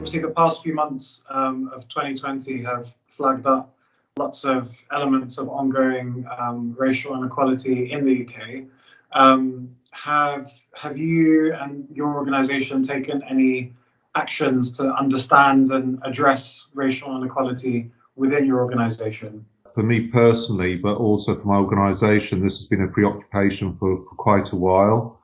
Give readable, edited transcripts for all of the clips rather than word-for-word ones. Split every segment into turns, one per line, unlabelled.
obviously the past few months of 2020 have flagged up lots of elements of ongoing racial inequality in the UK. Have you and your organisation taken any actions to understand and address racial inequality within your organisation?
For me personally, but also for my organisation, this has been a preoccupation for quite a while.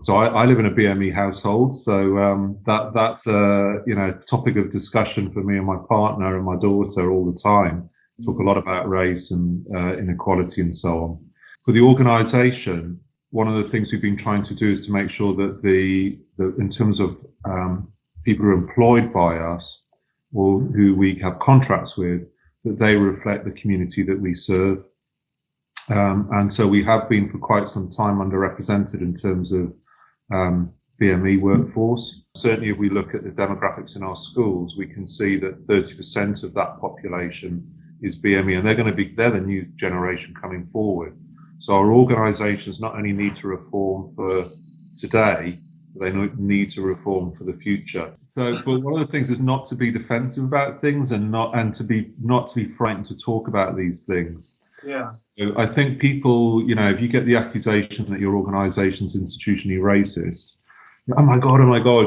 So I live in a BME household, so that's a topic of discussion for me and my partner and my daughter all the time. Talk a lot about race and inequality and so on. For the organisation, one of the things we've been trying to do is to make sure that in terms of people who are employed by us or who we have contracts with, that they reflect the community that we serve. And so we have been for quite some time underrepresented in terms of BME workforce. Certainly if we look at the demographics in our schools, we can see that 30% of that population is BME, and they're the new generation coming forward. So our organisations not only need to reform for today, but they need to reform for the future. So, but one of the things is not to be defensive about things and not to be frightened to talk about these things.
Yeah.
So I think people, if you get the accusation that your organisation's institutionally racist, oh my God,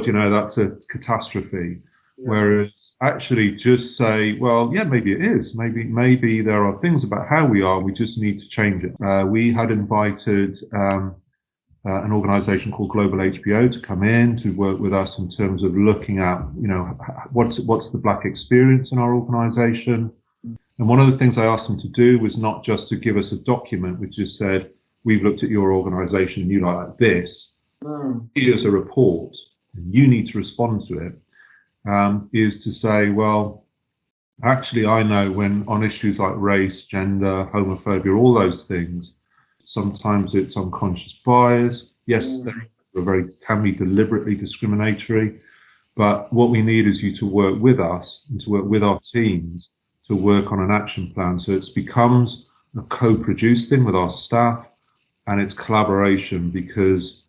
that's a catastrophe. Yeah. Whereas actually just say, well, yeah, maybe it is. Maybe there are things about how we are. We just need to change it. We had invited an organisation called Global HBO to come in to work with us in terms of looking at, what's the Black experience in our organisation. And one of the things I asked them to do was not just to give us a document which just said, we've looked at your organisation and you like this. Here's a report, and you need to respond to it. Is to say, well, actually, I know when on issues like race, gender, homophobia, all those things, sometimes it's unconscious bias. Yes, they can be deliberately discriminatory, but what we need is you to work with us and to work with our teams to work on an action plan. So it becomes a co-produced thing with our staff, and it's collaboration, because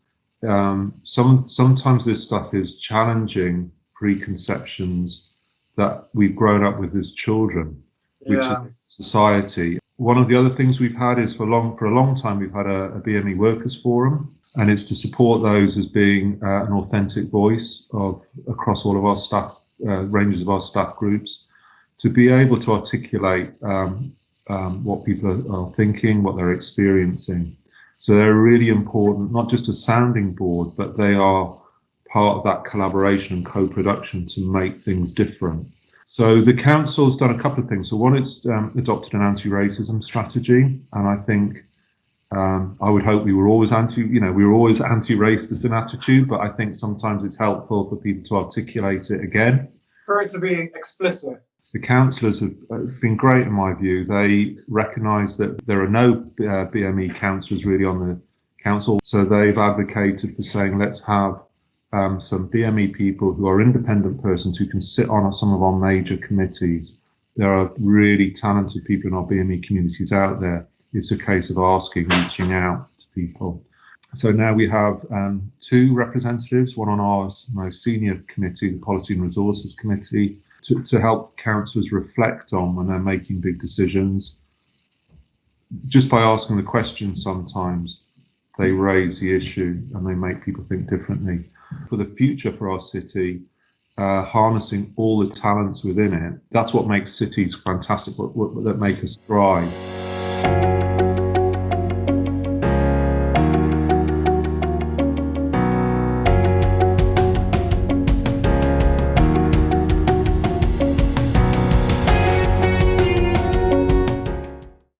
sometimes this stuff is challenging preconceptions that we've grown up with as children, which is society. One of the other things we've had is for a long time we've had a BME workers forum, and it's to support those as being an authentic voice across all of our staff, ranges of our staff groups, to be able to articulate what people are thinking, what they're experiencing. So they're really important, not just a sounding board, but they are part of that collaboration and co-production to make things different. So the council's done a couple of things. So one, it's adopted an anti-racism strategy, and I think I would hope we were always anti-racist in attitude, but I think sometimes it's helpful for people to articulate it again.
For it to be explicit.
The councillors have been great in my view. They recognise that there are no BME councillors really on the council, so they've advocated for saying let's have some BME people who are independent persons who can sit on some of our major committees. There are really talented people in our BME communities out there. It's a case of reaching out to people. So now we have 2 representatives, one on our most senior committee, the Policy and Resources Committee, to help councillors reflect on when they're making big decisions. Just by asking the questions, sometimes they raise the issue and they make people think differently. For the future for our city, harnessing all the talents within it, that's what makes cities fantastic, that make us thrive.